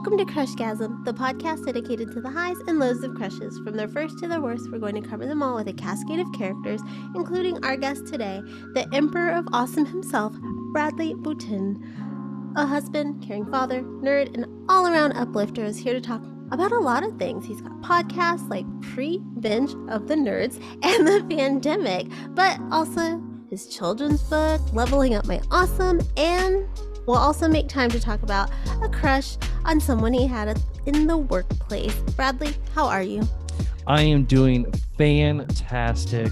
Welcome to Crushgasm, the podcast dedicated to the highs and lows of crushes. From their first to their worst, we're going to cover them all with a cascade of characters, including our guest today, the Emperor of Awesome himself, Bradley Butin. A husband, caring father, nerd, and all-around uplifter is here to talk about a lot of things. He's got podcasts like Pre-venge of the Nerds and the Fandemic, but also his children's book, Leveling Up My Awesome, and we'll also make time to talk about a crush on someone he had in the workplace. Bradley, how are you? I am doing fantastic.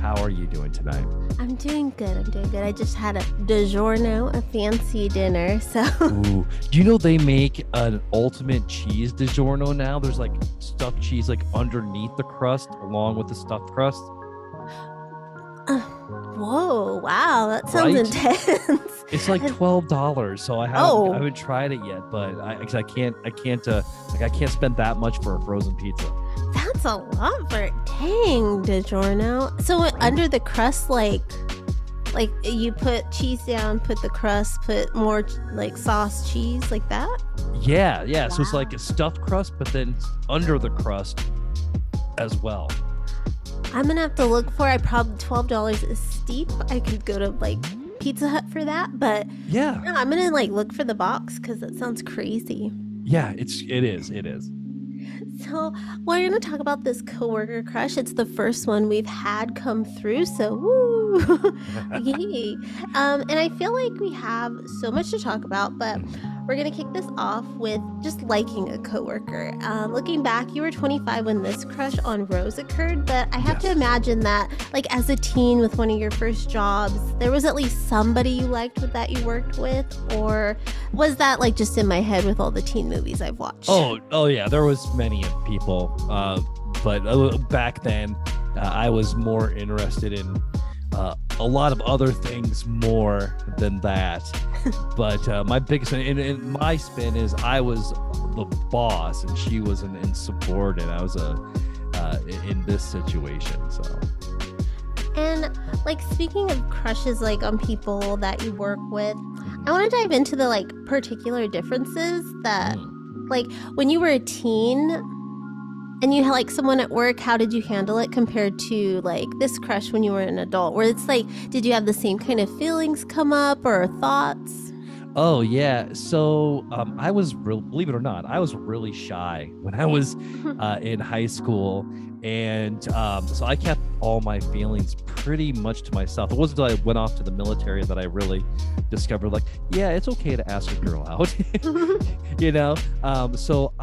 How are you doing tonight? I'm doing good. I just had a DiGiorno, a fancy dinner, so. Ooh. Do you know they make an ultimate cheese DiGiorno now? There's like stuffed cheese like underneath the crust along with the stuffed crust. Whoa, wow, that sounds intense. It's like $12, so I haven't tried it yet, but I can't spend that much for a frozen pizza. That's a lot for dang DiGiorno. So under the crust, like you put cheese down, put the crust, put more like sauce, cheese, like that. Yeah. Wow. So it's like a stuffed crust, but then under the crust as well. I'm gonna have to look for. I probably $12 is steep. I could go to like Pizza Hut for that, but yeah, I'm gonna like look for the box because that sounds crazy. Yeah, it is. So we're gonna talk about this coworker crush. It's the first one we've had come through, so woo, yay! And I feel like we have so much to talk about, but we're gonna kick this off with just liking a coworker. Looking back, you were 25 when this crush on Rose occurred, but I have to imagine that, like as a teen with one of your first jobs, there was at least somebody you liked that you worked with, or was that like just in my head with all the teen movies I've watched? Oh yeah, there was many people, but back then I was more interested in a lot of other things more than that. But my biggest in my spin is I was the boss and she was an insubordinate. I was in this situation. So. And like speaking of crushes, like on people that you work with, I want to dive into the like particular differences that, like when you were a teen and you had like someone at work, how did you handle it compared to like this crush when you were an adult? Where it's like, did you have the same kind of feelings come up or thoughts? Oh yeah, so I was believe it or not, I was really shy when I was in high school, and so I kept all my feelings pretty much to myself. It wasn't until I went off to the military that I really discovered, like, yeah, it's okay to ask a girl out, you know. So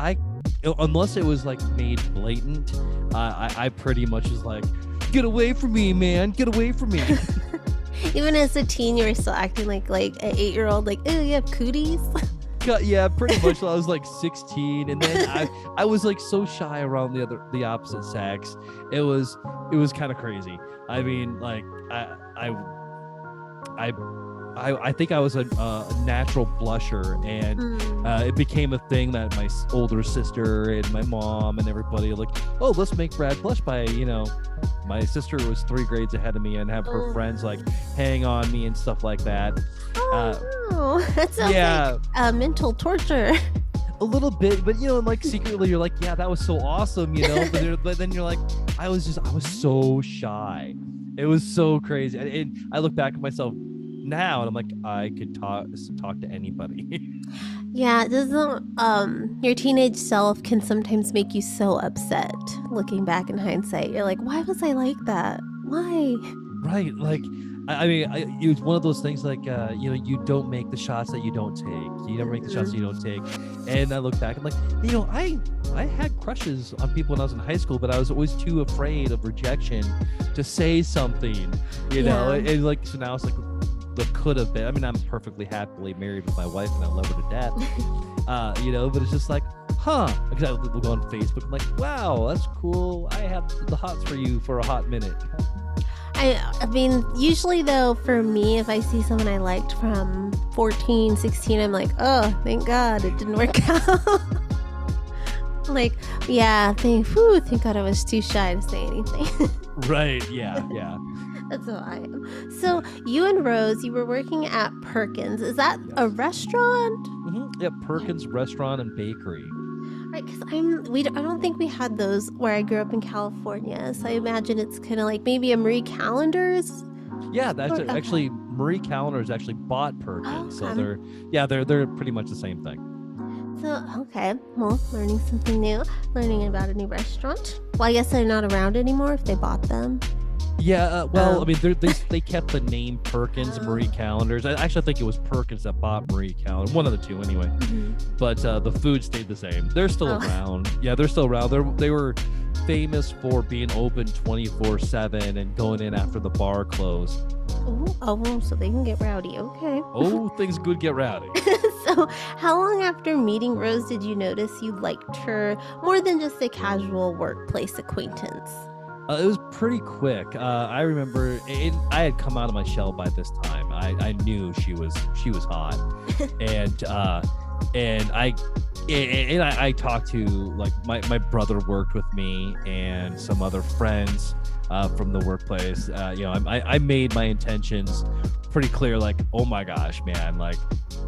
unless it was like made blatant, I pretty much was like, get away from me, man, get away from me. Even as a teen, you were still acting like an 8-year-old, like, oh, you have cooties? Yeah, pretty much. I was like 16, and then I was like so shy around the opposite sex. It was kind of crazy. I mean, like I think I was a natural blusher, and it became a thing that my older sister and my mom and everybody like, oh, let's make Brad blush by, you know, my sister was 3 grades ahead of me and have her friends like hang on me and stuff like that. No. That sounds like mental torture. A little bit, but you know, like secretly you're like, yeah, that was so awesome, you know. But then you're like, I was so shy. It was so crazy. And I look back at myself now and I'm like, I could talk to anybody. Yeah, doesn't your teenage self can sometimes make you so upset looking back in hindsight. You're like, why was I like that? Why? Right, like I mean, it was one of those things like, you know, you don't make the shots that you don't take. You never make the shots that you don't take. And I look back and like, you know, I had crushes on people when I was in high school, but I was always too afraid of rejection to say something, you know. And like, so now it's like, the could have been. I mean, I'm perfectly happily married with my wife and I love her to death. You know, but it's just like, because I will go on Facebook. I'm like, wow, that's cool. I have the hots for you for a hot minute. I mean, usually though, for me, if I see someone I liked from 14, 16, I'm like, oh, thank God it didn't work out. Like, yeah, thank God I was too shy to say anything. Right, yeah. That's how I am. So you and Rose, you were working at Perkins. Is that a Yes. restaurant? Yeah, Perkins Restaurant and Bakery. Right, because I don't think we had those where I grew up in California. So I imagine it's kind of like maybe a Marie Callender's. Yeah, that's Okay. actually Marie Callender's actually bought Perkins, so Okay. they're pretty much the same thing. So, okay. Well, learning something new, learning about a new restaurant. Well, I guess they're not around anymore if they bought them. Yeah, well, Oh. I mean, they kept the name Perkins, Marie Callender's. I actually think it was Perkins that bought Marie Callender, one of the two anyway. But the food stayed the same. They're still around. Yeah, they're still around. They were famous for being open 24/7 and going in after the bar closed. Oh, so they can get rowdy. Okay. Oh, things could get rowdy. So, how long after meeting Rose did you notice you liked her more than just a casual workplace acquaintance? It was pretty quick. I remember I had come out of my shell by this time. I knew she was hot, and I talked to, like, my brother worked with me and some other friends from the workplace. I made my intentions pretty clear. Like, oh my gosh, man, like,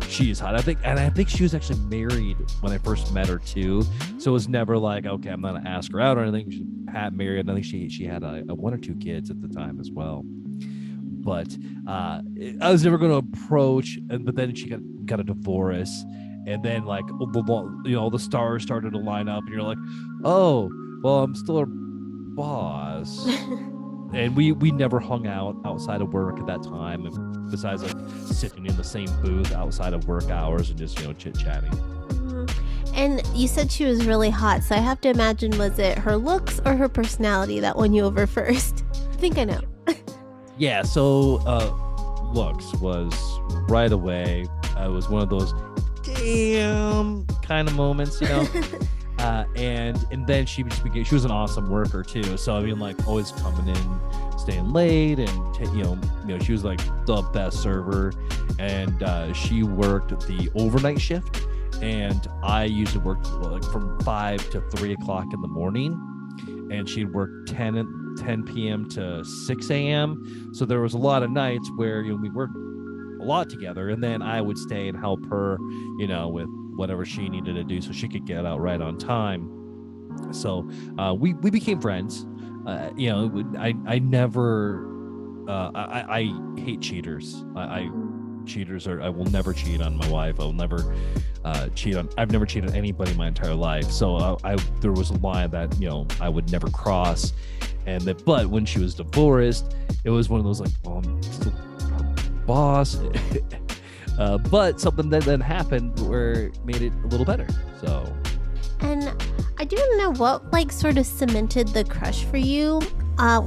she's hot. I think she was actually married when I first met her too. So it was never like, okay, I'm not gonna ask her out or anything. She had married. I think she had a one or two kids at the time as well. But I was never going to approach. But then she got a divorce, and then, like, the stars started to line up, and you're like, oh, well, I'm still her boss. And we never hung out outside of work at that time, besides, like, sitting in the same booth outside of work hours and just chit chatting. And you said she was really hot, so I have to imagine, was it her looks or her personality that won you over first? I think I know. Yeah, so looks was right away. It was one of those damn kind of moments, and then she was an awesome worker too. So I mean, like, always coming in, staying late, and she was like the best server, and she worked the overnight shift, and I usually worked, like, from 5 to 3 o'clock in the morning, and she'd work 10 p.m. to 6 a.m. So there was a lot of nights where we worked a lot together, and then I would stay and help her, with whatever she needed to do so she could get out right on time. So we became friends. I never I hate cheaters. Cheaters are, I will never cheat on my wife. I will never I've never cheated on anybody my entire life. So there was a line that I would never cross. But when she was divorced, it was one of those, like, well, I'm still her boss. But something that then happened where it made it a little better. So. And I do want to know what, like, sort of cemented the crush for you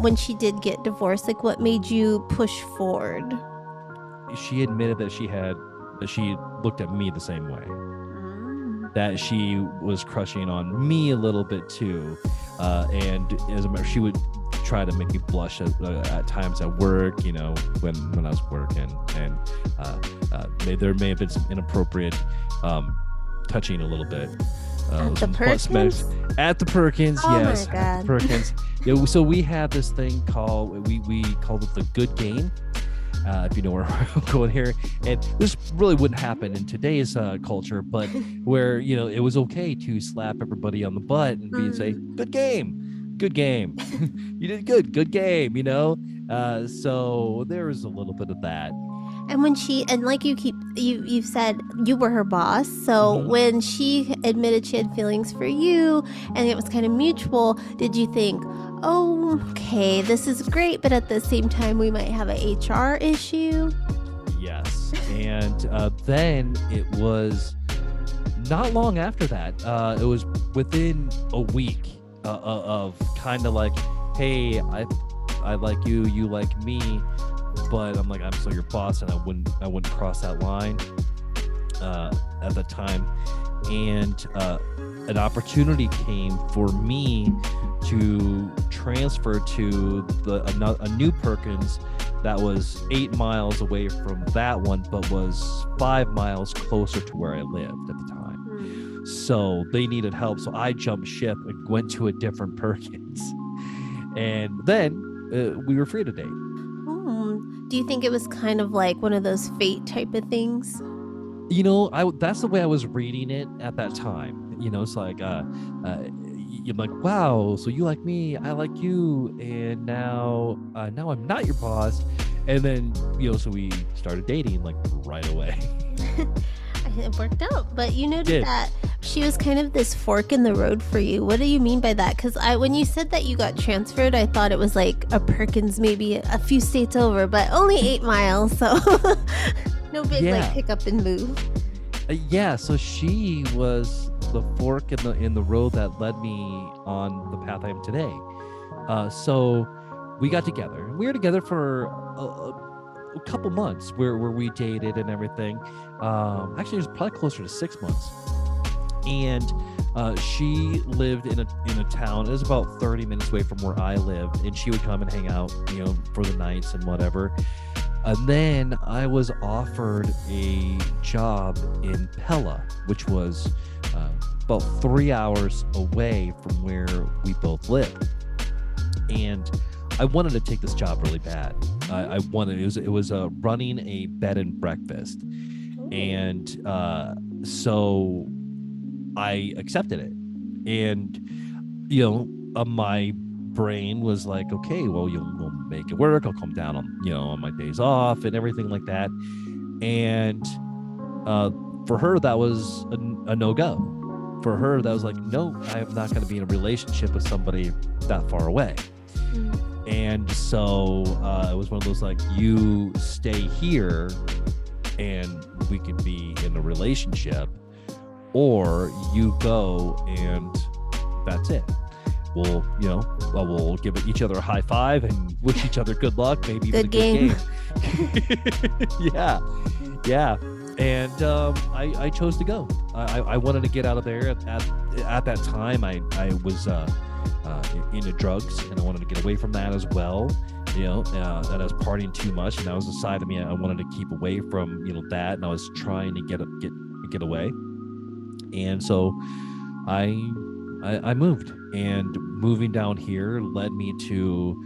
when she did get divorced. Like, what made you push forward? She admitted that she looked at me the same way. That she was crushing on me a little bit too, and as a matter, she would try to make me blush at times at work, when I was working, and there may have been some inappropriate touching a little bit. At the Perkins? At the Perkins, oh yes, my God. at the Perkins. Yeah, so we had this thing called we called it the good game. If you know where I'm going here, and this really wouldn't happen in today's culture, but where it was okay to slap everybody on the butt and say, good game, you did good game, so there was a little bit of that. And like you've said, you were her boss, so when she admitted she had feelings for you and it was kind of mutual, did you think, oh, okay, this is great, but at the same time we might have a HR issue? Yes. And then it was not long after that, it was within a week of kind of like, hey, I like you, you like me, but I'm like, I'm still your boss, and I wouldn't cross that line at the time. And an opportunity came for me to transfer to a new Perkins that was 8 miles away from that one, but was 5 miles closer to where I lived at the time. So they needed help, so I jumped ship and went to a different Perkins, and then we were free to date. Do you think it was kind of like one of those fate type of things? That's the way I was reading it at that time. It's like you're like, wow, so you like me, I like you, and now I'm not your boss. And then so we started dating like right away. It worked out, but you noted Did. that she was kind of this fork in the road for you. What do you mean by that? Because when you said that you got transferred, I thought it was like a Perkins, maybe a few states over, but only 8 miles, so no big like pick up and move. So she was the fork in the road that led me on the path I am today. So we got together. We were together for a couple months where we dated and everything. Actually, it was probably closer to 6 months. And she lived in a town. It was about 30 minutes away from where I lived, and she would come and hang out, for the nights and whatever. And then I was offered a job in Pella, which was about 3 hours away from where we both lived. And I wanted to take this job really bad. I wanted it was running a bed and breakfast, and so I accepted it. And my brain was like, okay, well, we'll make it work. I'll come down on my days off and everything like that. And for her, that was a no-go. For her, that was like, no, I am not going to be in a relationship with somebody that far away. And so it was one of those like, you stay here and we can be in a relationship, or you go and that's it. We'll give each other a high five and wish each other good luck, maybe even a good game. Yeah. And I chose to go. I wanted to get out of there. At that time, I was into drugs, and I wanted to get away from that as well. That I was partying too much, and that was a side of me I wanted to keep away from. That, and I was trying to get away. And so I moved, and moving down here led me to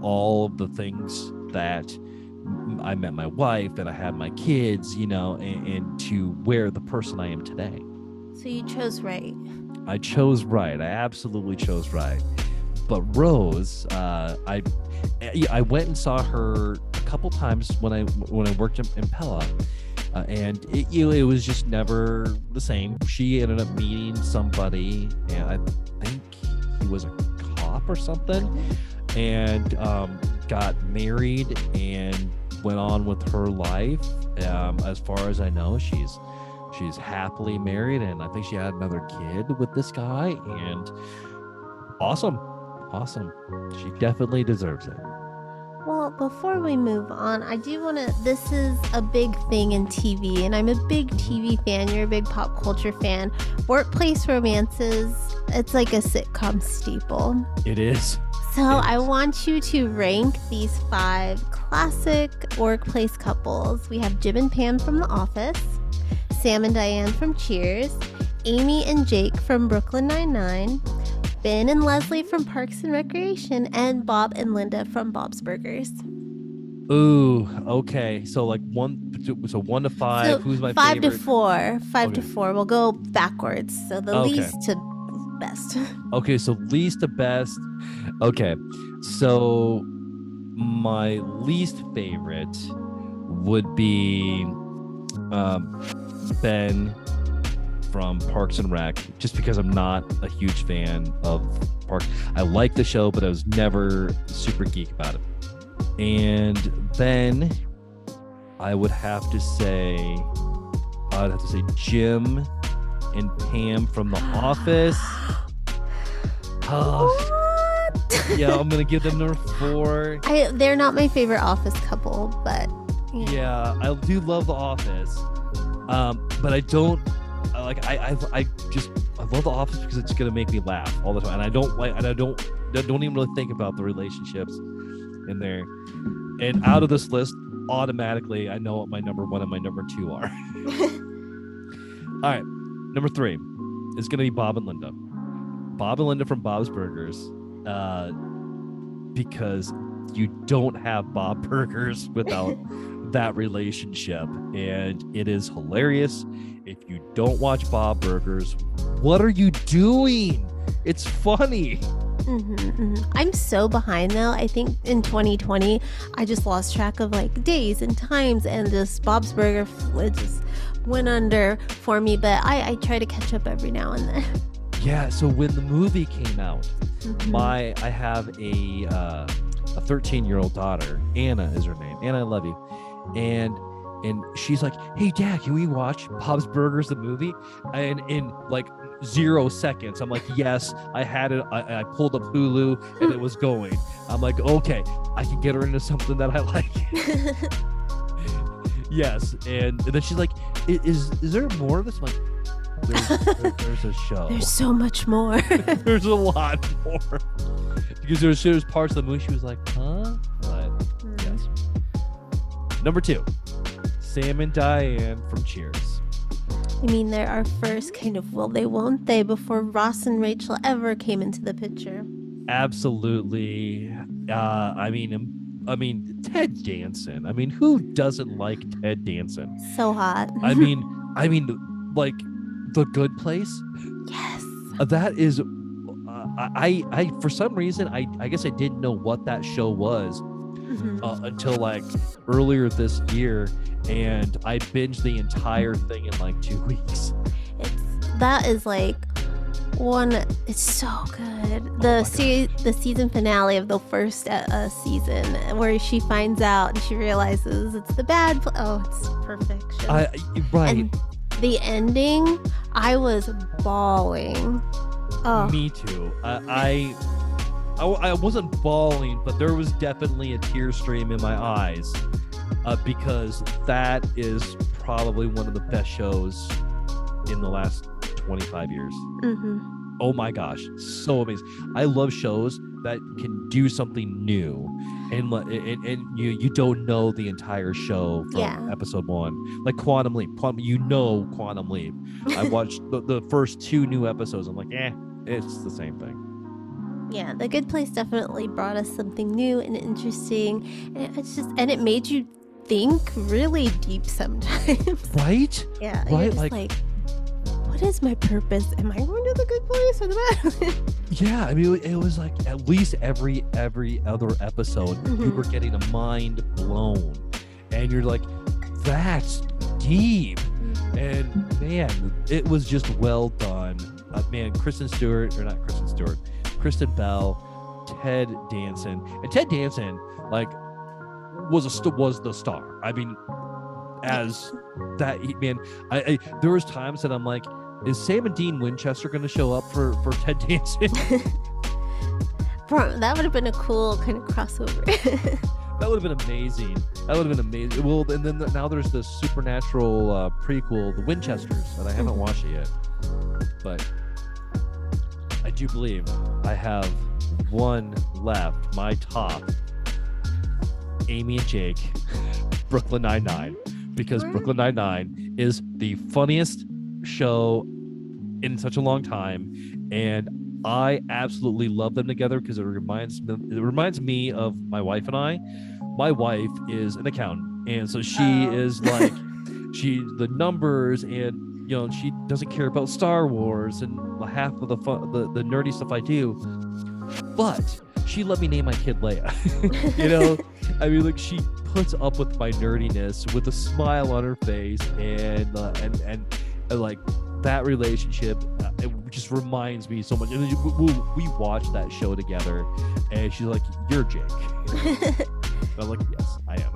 all of the things that I met my wife, and I had my kids, and to where the person I am today. So you chose right. I chose right. I absolutely chose right. But Rose, I went and saw her a couple times when I worked in Pella, and it was just never the same. She ended up meeting somebody, and I think he was a cop or something, and got married and went on with her life. As far as I know, she's happily married, and I think she had another kid with this guy, and awesome. She definitely deserves it. Well, before we move on, I do want to, this is a big thing in TV, and I'm a big TV fan. You're a big pop culture fan. Workplace romances, it's like a sitcom staple. It is. So I want you to rank these 5 classic workplace couples. We have Jim and Pam from The Office, Sam and Diane from Cheers, Amy and Jake from Brooklyn Nine-Nine, Ben and Leslie from Parks and Recreation, and Bob and Linda from Bob's Burgers. Ooh, okay. So like 1 to 5. So who's my 5 favorite? to 4. 5 to 4. We'll go backwards. So the least to best. Okay, so least to best. Okay, so my least favorite would be Ben from Parks and Rec, just because I'm not a huge fan of Parks. I like the show, but I was never super geek about it. And then I would have to say Jim and Pam from The Office. Yeah, I'm gonna give them number 4. They're not my favorite Office couple, but yeah, I do love The Office, but I don't like. I love The Office because it's gonna make me laugh all the time, and I don't even really think about the relationships in there. And out of this list, automatically, I know what my number 1 and my number 2 are. All right, number 3 is gonna be Bob and Linda. Bob and Linda from Bob's Burgers, because you don't have Bob Burgers without that relationship, and it is hilarious. If you don't watch Bob Burgers, what are you doing? It's funny. I'm so behind though. I think in 2020, I just lost track of like days and times, and just Bob's Burger it just went under for me. But I try to catch up every now and then. Yeah. So when the movie came out, I have a 13-year-old daughter. Anna is her name. Anna, I love you. And she's like, "Hey, Dad, can we watch Bob's Burgers the movie?" And in like 0 seconds, I'm like, "Yes." I had it. I pulled up Hulu and it was going. I'm like, "Okay, I can get her into something that I like." Yes. And then she's like, "Is there more of this?" I'm like, there's a show. There's so much more. There's a lot more. Because there's parts of the movie she was like, "Huh?" But yes. Number 2, Sam and Diane from Cheers. I mean, they're our first kind of will they, won't they, before Ross and Rachel ever came into the picture. Absolutely. I mean, Ted Danson. I mean, who doesn't like Ted Danson? So hot. I mean, like The Good Place. Yes. That is. I for some reason I guess I didn't know what that show was. Until like earlier this year, and I binged the entire thing in like 2 weeks. That is like one. It's so good. The season finale of the first season, where she finds out and she realizes it's the bad. It's perfection. Right. And the ending, I was bawling. Oh. Me too. I wasn't bawling, but there was definitely a tear stream in my eyes, because that is probably one of the best shows in the last 25 years. Oh my gosh, so amazing. I love shows that can do something new, and you don't know the entire show from episode 1. Like Quantum Leap. Quantum Leap. I watched the first 2 new episodes. I'm like, it's the same thing. Yeah, The Good Place definitely brought us something new and interesting, and it made you think really deep sometimes. Right? Yeah. Right. Like, what is my purpose? Am I going to the good place or the bad? Yeah, I mean, it was like at least every other episode, you were getting a mind blown, and you're like, that's deep. And man, it was just well done. Man, Kristen Bell, Ted Danson, and Ted Danson like was the star. I mean, as that man, I there was times that I'm like, is Sam and Dean Winchester going to show up for Ted Danson? Bro, that would have been a cool kind of crossover. That would have been amazing. Well, and then now there's the supernatural prequel, The Winchesters, and I haven't watched it yet. But I do believe I have one left. My top, Amy and Jake, Brooklyn Nine-Nine, because Brooklyn Nine-Nine is the funniest show in such a long time, and I absolutely love them together because it reminds me of my wife and I. My wife is an accountant, and so she is like, the numbers, and she doesn't care about Star Wars and half of the fun, the nerdy stuff I do. But she let me name my kid Leia. I mean, like, she puts up with my nerdiness with a smile on her face, and like that relationship, it just reminds me so much. And we watch that show together, and she's like, "You're Jake." I'm like, "Yes, I am."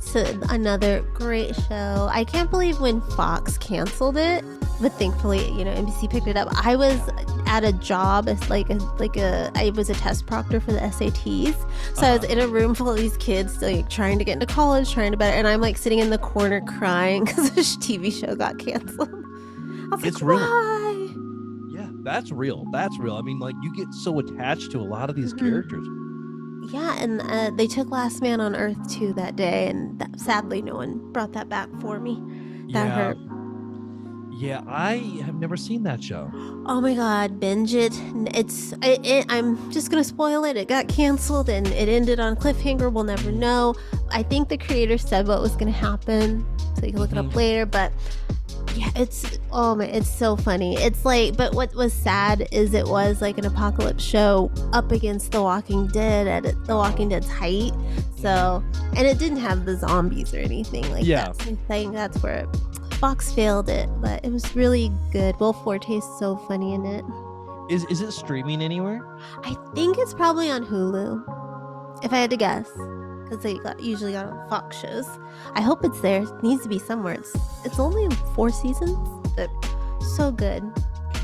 So another great show. I can't believe when Fox canceled it, but thankfully, NBC picked it up. I was at a job as I was a test proctor for the SATs. So I was in a room full of these kids like trying to get into college, trying to better, and I'm like sitting in the corner crying because this TV show got canceled. I was it's like, real. why? Yeah, that's real. I mean, like, you get so attached to a lot of these characters. Yeah, and they took Last Man on Earth too that day, and sadly no one brought that back for me. That hurt. Yeah, I have never seen that show. Oh my god, binge it. I'm just gonna spoil it. It got canceled and it ended on a cliffhanger. We'll never know. I think the creator said what was gonna happen, so you can look it up later. But yeah, it's so funny. It's like, but what was sad is it was like an apocalypse show up against The Walking Dead at The Walking Dead's height. So, and it didn't have the zombies or anything like that. So I think that's where Fox failed it, but it was really good. Will Forte's so funny in it. Is it streaming anywhere? I think it's probably on Hulu, if I had to guess, because they usually got on Fox shows. I hope it's there. It needs to be somewhere. It's only 4 seasons, but so good.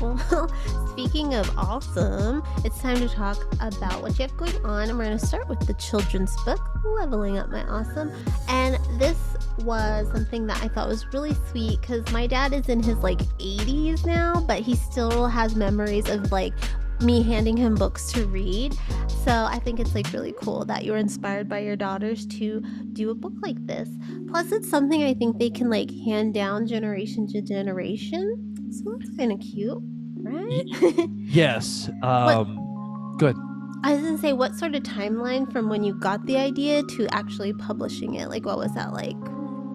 Well, speaking of awesome, it's time to talk about what you have going on, and we're going to start with the children's book, Leveling Up My Awesome. And this was something that I thought was really sweet because my dad is in his like 80s now, but he still has memories of like me handing him books to read. So I think it's like really cool that you were inspired by your daughters to do a book like this. Plus, it's something I think they can like hand down generation to generation. So that's kind of cute, right? Yes. Good. I was gonna say, what sort of timeline from when you got the idea to actually publishing it? Like, what was that like?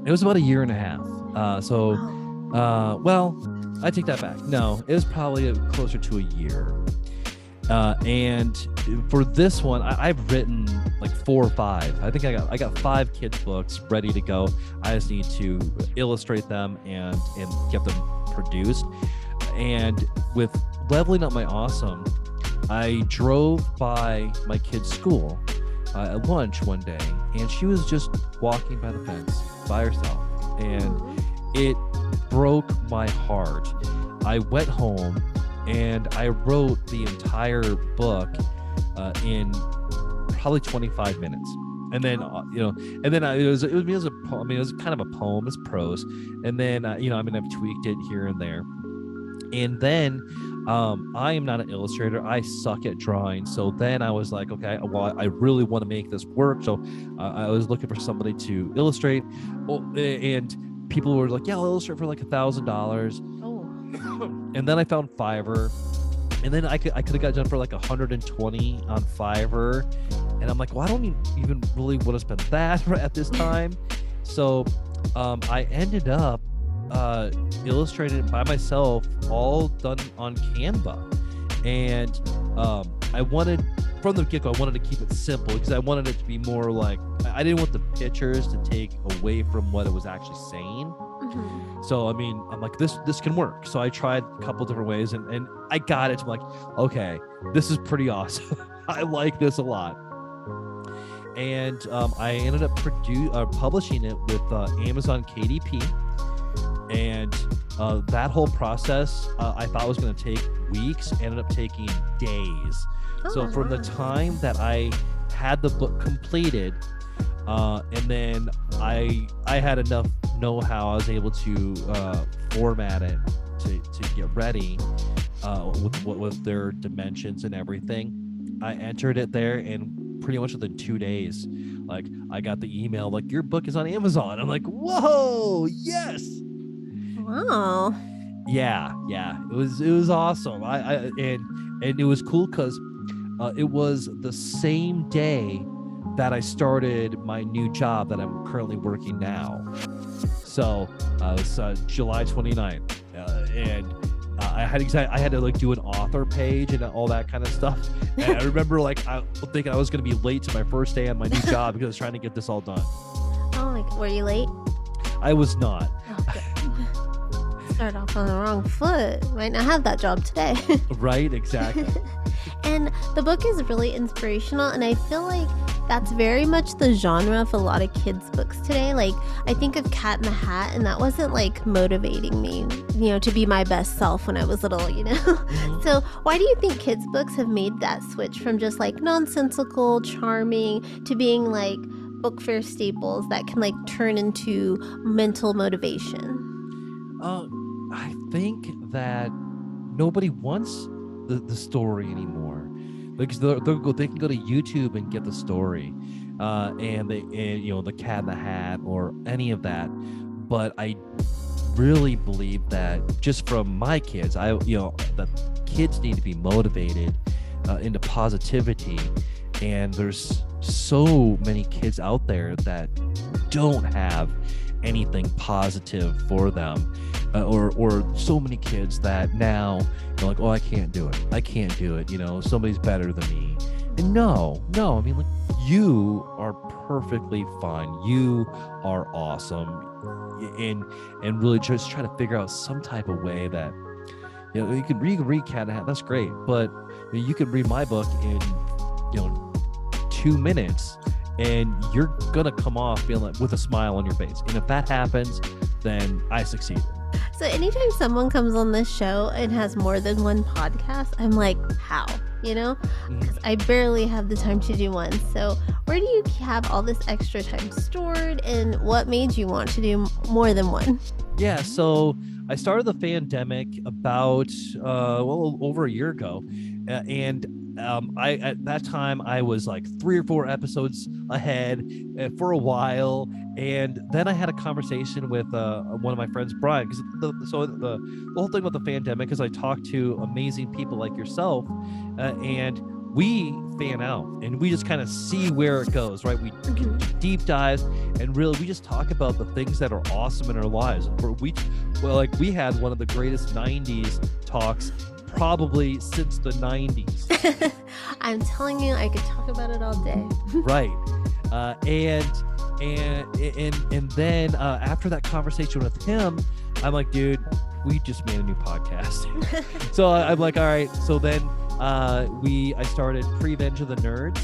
It was about 1.5 years. Well, I take that back. No, it was probably closer to a year. And for this one, I've written like 4 or 5. I think I got 5 kids books ready to go. I just need to illustrate them and get them produced. And with Leveling Up My Awesome, I drove by my kid's school at lunch one day, and she was just walking by the fence by herself, and it broke my heart. I went home and I wrote the entire book in probably 25 minutes. And then, it was a poem. I mean, it was kind of a poem, it's prose. And then, I've tweaked it here and there. And then I am not an illustrator. I suck at drawing. So then I was like, okay, well, I really want to make this work. So I was looking for somebody to illustrate. And people were like, yeah, I'll illustrate for like $1,000. Oh. And then I found Fiverr. And then I could have got done for like 120 on Fiverr. And I'm like, well, I don't even really want to spend that at this time. So I ended up illustrated by myself, all done on Canva. And I wanted, from the get-go, I wanted to keep it simple because I wanted it to be more like, I didn't want the pictures to take away from what it was actually saying. Mm-hmm. So, I mean, I'm like, this can work. So I tried a couple different ways and I got it. I'm like, okay, this is pretty awesome. I like this a lot. And I ended up publishing it with Amazon KDP. And that whole process I thought was going to take weeks, ended up taking days. So from the time that I had the book completed, and then I had enough know-how, I was able to format it to get ready with their dimensions and everything. I entered it there, and pretty much within 2 days, like, I got the email like, your book is on Amazon. I'm like, whoa, yes. Wow. Yeah, it was awesome. And it was cool because it was the same day that I started my new job that I'm currently working now. So it's July 29th, and I had to like do an author page and all that kind of stuff. And I remember like I thinking I was going to be late to my first day on my new job because I was trying to get this all done. Oh, like, were you late? I was not. Okay. Start off on the wrong foot. Might not have that job today. Right, exactly. And the book is really inspirational, and I feel like that's very much the genre of a lot of kids' books today. Like, I think of Cat in the Hat, and that wasn't like motivating me, to be my best self when I was little, Mm-hmm. So why do you think kids' books have made that switch from just like nonsensical, charming to being like book fair staples that can like turn into mental motivation? I think that nobody wants the story anymore, because they can go to YouTube and get the story, and the Cat in the Hat or any of that. But really believe that just from my kids, that kids need to be motivated into positivity, and there's so many kids out there that don't have anything positive for them, or so many kids that now they're like, oh, I can't do it, somebody's better than me. And no, I mean, like, you are perfectly fine, you are awesome, and really just try to figure out some type of way that you can read Cat in the Hat, that's great, but you can read my book in 2 minutes and you're gonna come off feeling with a smile on your face. And if that happens, then I succeeded. So anytime someone comes on this show and has more than one podcast, I'm like, how? Because I barely have the time to do one. So where do you have all this extra time stored, and what made you want to do more than one? Yeah, so I started the Fandemic about over a year ago, and I at that time I was like 3 or 4 episodes ahead for a while, and then I had a conversation with one of my friends, Brian, because the whole thing with the Fandemic is I talked to amazing people like yourself, and we fan out and we just kind of see where it goes, right? We can do deep dives, and really we just talk about the things that are awesome in our lives. We had one of the greatest 90s talks probably since the 90s. I'm telling you, I could talk about it all day. Right. And then after that conversation with him, I'm like, dude, we just made a new podcast. So I'm like, all right. So then I started Pre-venge of the Nerds,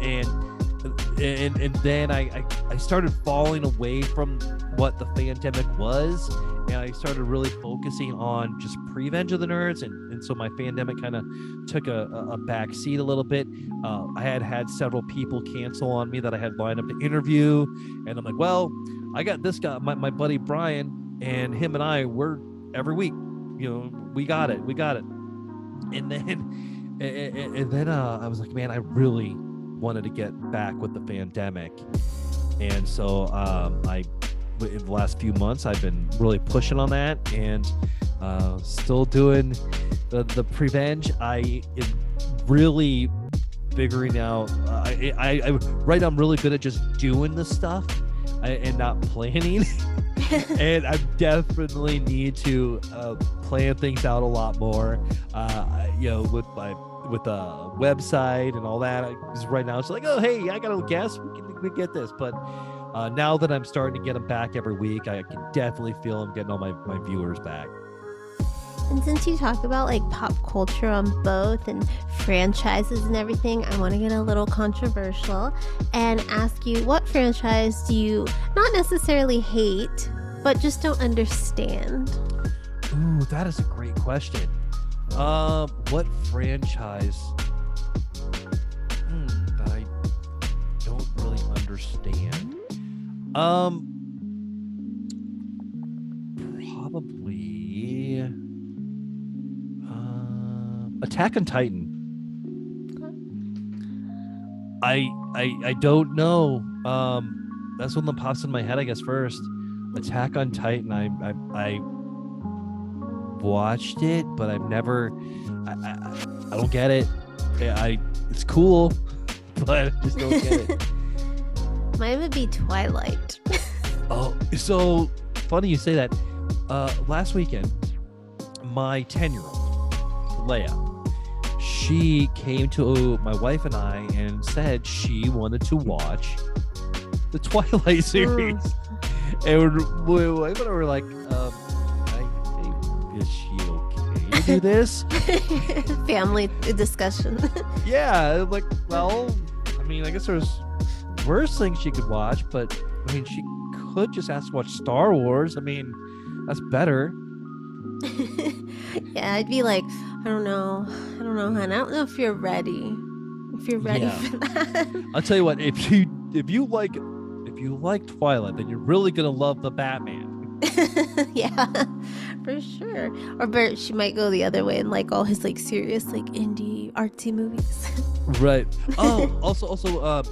and then I started falling away from what the Fandemic was, and I started really focusing on just Pre-venge of the Nerds, and so my Fandemic kind of took a back seat a little bit. I had several people cancel on me that I had lined up to interview, and I'm like, well, I got this guy, my buddy Brian, and him and we're every week, we got it. And then I was like, man, I really wanted to get back with the Fandemic, and so in the last few months I've been really pushing on that, and still doing the Pre-venge. I am really figuring out. Right now I'm really good at just doing the stuff and not planning. And I definitely need to plan things out a lot more, with the website and all that. Because right now it's like, oh, hey, I got a guest, we get this. But now that I'm starting to get them back every week, I can definitely feel I'm getting all my viewers back. And since you talk about like pop culture on both and franchises and everything, I want to get a little controversial and ask you, what franchise do you not necessarily hate, but just don't understand? Ooh, that is a great question. What franchise that I don't really understand? Probably Attack on Titan. I don't know. That's one that pops in my head, I guess, first. Attack on Titan. I watched it, but I've never. I don't get it. It's cool, but I just don't get it. Mine would be Twilight. Oh, so funny you say that. Last weekend, my 10-year-old, Leia, she came to my wife and I and said she wanted to watch the Twilight series. And my wife and I were like, is she okay to do this? Family discussion. Yeah, I'm like, well, I mean, I guess there's worse things she could watch, but I mean, she could just ask to watch Star Wars. I mean, that's better. Yeah, I'd be like, I don't know, hon. I don't know if you're ready. If you're ready for that. I'll tell you what, if you like Twilight, then you're really gonna love the Batman. Yeah, for sure. Or she might go the other way and like all his like serious like indie artsy movies. Right. Oh, also,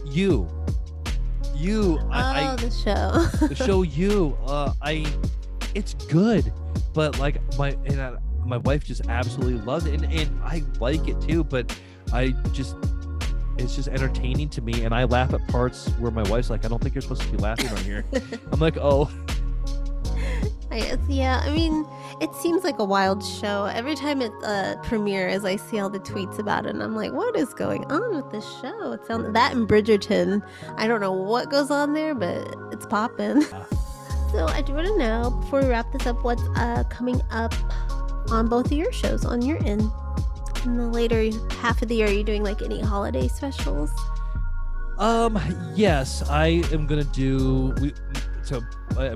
You. The show. The show You. it's good, but like my wife just absolutely loves it, and I like it too, but it's just entertaining to me, and I laugh at parts where my wife's like, I don't think you're supposed to be laughing on here. I'm like, oh. Yeah, I mean, it seems like a wild show. Every time it premieres, I see all the tweets about it, and I'm like, what is going on with this show? It sounds that and Bridgerton. I don't know what goes on there, but it's popping. So I do want to know, before we wrap this up, what's coming up on both of your shows on your end? In the later half of the year, are you doing like any holiday specials? Yes, I am gonna do.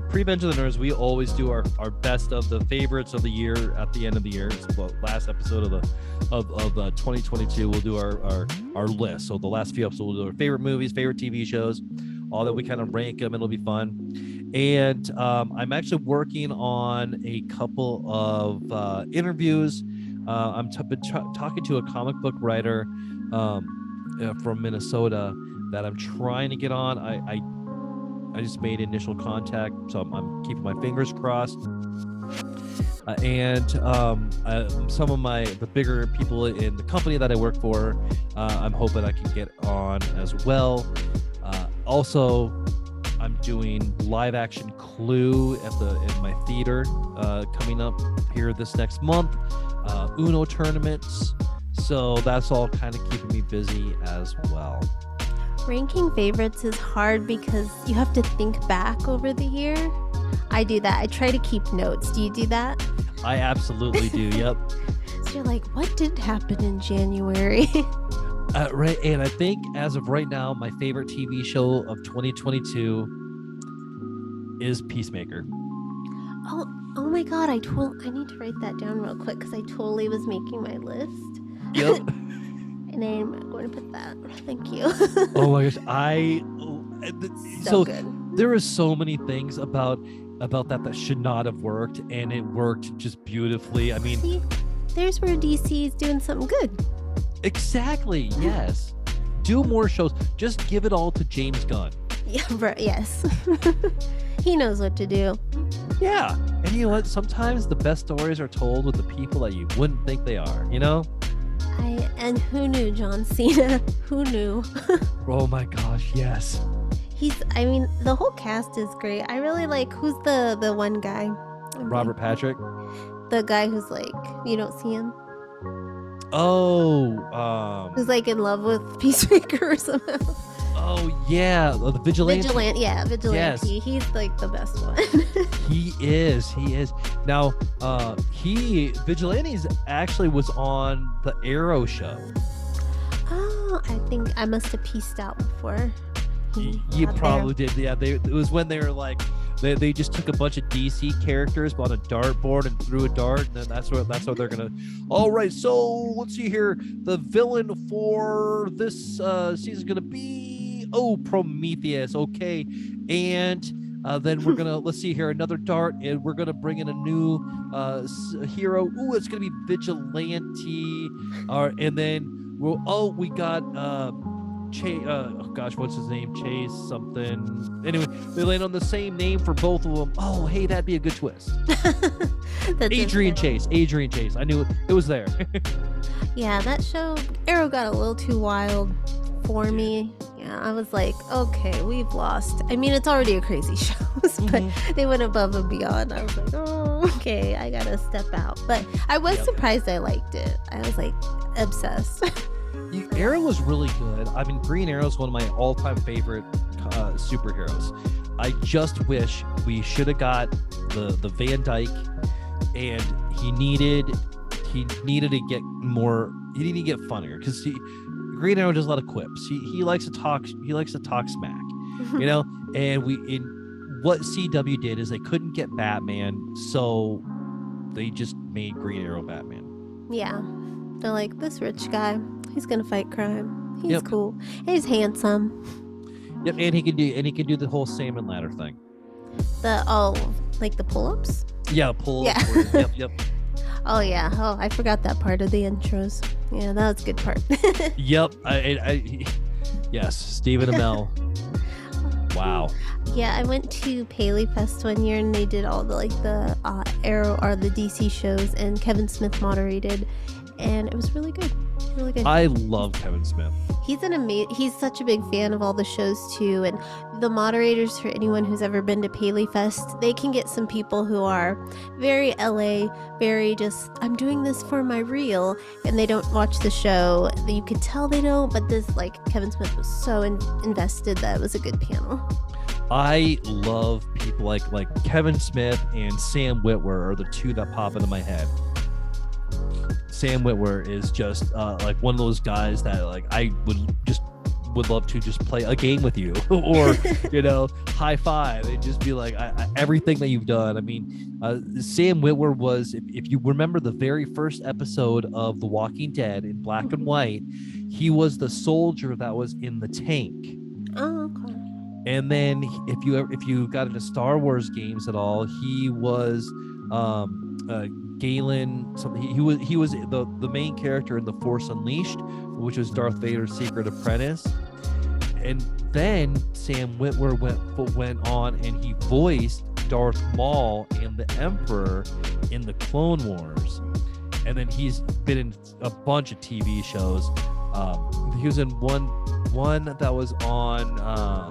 Pre-venge of the Nerds, we always do our best of the favorites of the year at the end of the year. It's the last episode of 2022. We'll do our list. So the last few episodes, we'll do our favorite movies, favorite TV shows, all that. We kind of rank them. It'll be fun. And I'm actually working on a couple of interviews. I'm talking to a comic book writer from Minnesota that I'm trying to get on. I just made initial contact, so I'm keeping my fingers crossed. And some of the bigger people in the company that I work for, I'm hoping I can get on as well. Also, I'm doing live action Clue in my theater coming up here this next month. Uno tournaments, so that's all kind of keeping me busy as well. Ranking favorites is hard because you have to think back over the year. I do that. I try to keep notes. Do you do that? I absolutely do. Yep. So you're like, what did happen in January? Right, and I think as of right now, my favorite TV show of 2022 is Peacemaker. Oh my God! I need to write that down real quick because I totally was making my list. Yep. And I'm going to put that. Thank you. Oh my gosh, so good. There are so many things about that should not have worked, and it worked just beautifully. I mean, see, there's where DC is doing something good. Exactly. Yes. Do more shows. Just give it all to James Gunn. Yeah. Right. Yes. He knows what to do. Yeah. And you know what? Sometimes the best stories are told with the people that you wouldn't think they are, you know? And who knew John Cena? Who knew? Oh my gosh, yes. The whole cast is great. I really like, who's the one guy? Robert Patrick? The guy who's like, you don't see him? Oh, who's like in love with Peacemaker or something. Oh yeah, the Vigilante. Vigilante. Yes. He's like the best one. He is. Now, Vigilantes actually was on the Arrow show. Oh, I think I must have pieced out before. You probably did. Yeah, it was when they were like, they just took a bunch of DC characters on a dartboard and threw a dart, and then that's what they're gonna. All right, so let's see here. The villain for this season is gonna be Prometheus. Okay, and then we're gonna let's see here, another dart, and we're gonna bring in a new hero. Ooh, it's gonna be Vigilante. And then we got Chase, what's his name? Chase something. Anyway, they land on the same name for both of them. Oh, hey, that'd be a good twist. Adrian Chase. I knew it was there. Yeah, that show, Arrow got a little too wild for me. Yeah, I was like, okay, we've lost. I mean, it's already a crazy show, but they went above and beyond. I was like, oh, okay, I gotta step out. But I was surprised I liked it. I was like obsessed. Arrow was really good. I mean, Green Arrow is one of my all-time favorite superheroes. I just wish we should have got the Van Dyke, and he needed to get more. He needed to get funnier because Green Arrow does a lot of quips. He likes to talk. He likes to talk smack, you know. And what CW did is they couldn't get Batman, so they just made Green Arrow Batman. Yeah, they're like, this rich guy. He's gonna fight crime. He's cool. And he's handsome. Yep, and he can do the whole salmon ladder thing. Like the pull-ups? Yeah, Yeah. Yep. Oh yeah. Oh, I forgot that part of the intros. Yeah, that was a good part. Yep. Yes, Stephen Amell. Wow. Yeah, I went to Paley Fest one year and they did all the Arrow or the DC shows, and Kevin Smith moderated, and it was really good. Really good. I love Kevin Smith. He's such a big fan of all the shows too, and the moderators, for anyone who's ever been to Paley Fest, they can get some people who are very LA, very just, I'm doing this for my reel, and they don't watch the show. You can tell they don't, but this, Kevin Smith was so invested that it was a good panel. I love people like Kevin Smith and Sam Witwer are the two that pop into my head. Sam Witwer is just one of those guys that I would love to just play a game with you or high five and just be like everything that you've done. I mean, Sam Witwer was, if you remember the very first episode of The Walking Dead in black and white, he was the soldier that was in the tank. Oh, okay. And then if you got into Star Wars games at all, he was Galen something. He was the main character in The Force Unleashed, which was Darth Vader's secret apprentice. And then Sam Witwer went on and he voiced Darth Maul and the Emperor in the Clone Wars. And then he's been in a bunch of TV shows. He was in one that was on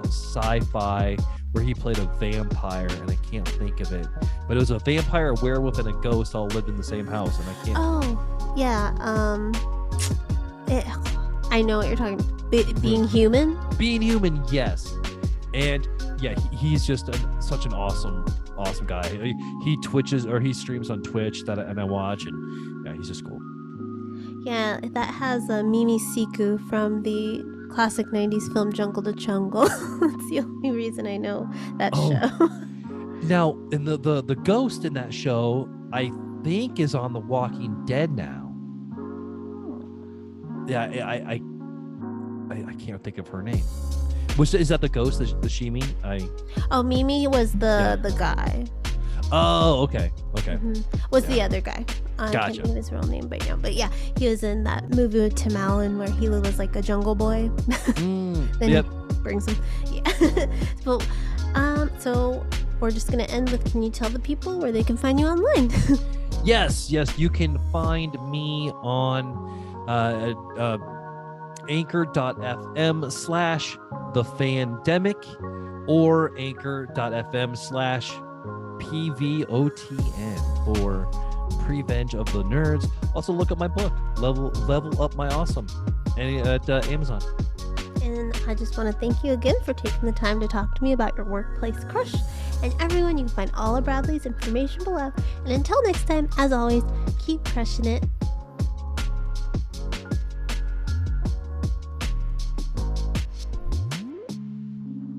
Sci-Fi where he played a vampire, and I can't think of it. But it was a vampire, a werewolf, and a ghost all lived in the same house, and I can't. Oh, yeah. I know what you're talking about. Being Human? Being Human, yes. And yeah, he's just such an awesome guy. He twitches, or he streams on Twitch and I watch, and yeah, he's just cool. Yeah, that has Mimi Siku from the classic 90s film Jungle to Jungle. That's the only reason I know that show. Now, and the ghost in that show, I think, is on The Walking Dead now. Yeah, I can't think of her name. Is that the ghost, the Shimi? Mimi was the guy. Oh, okay. Was the other guy. I can't think of his real name right now. But yeah, he was in that movie with Tim Allen where he was like a jungle boy. Then he brings him. Yeah. So we're just going to end with, can you tell the people where they can find you online? Yes. You can find me on anchor.fm/the Fandemic or anchor.fm/PVOTN for Pre-venge of the Nerds. Also look at my book, Level Up My Awesome, and at Amazon. And I just want to thank you again for taking the time to talk to me about your workplace crush. And everyone, you can find all of Bradley's information below. And until next time, as always, keep crushing it.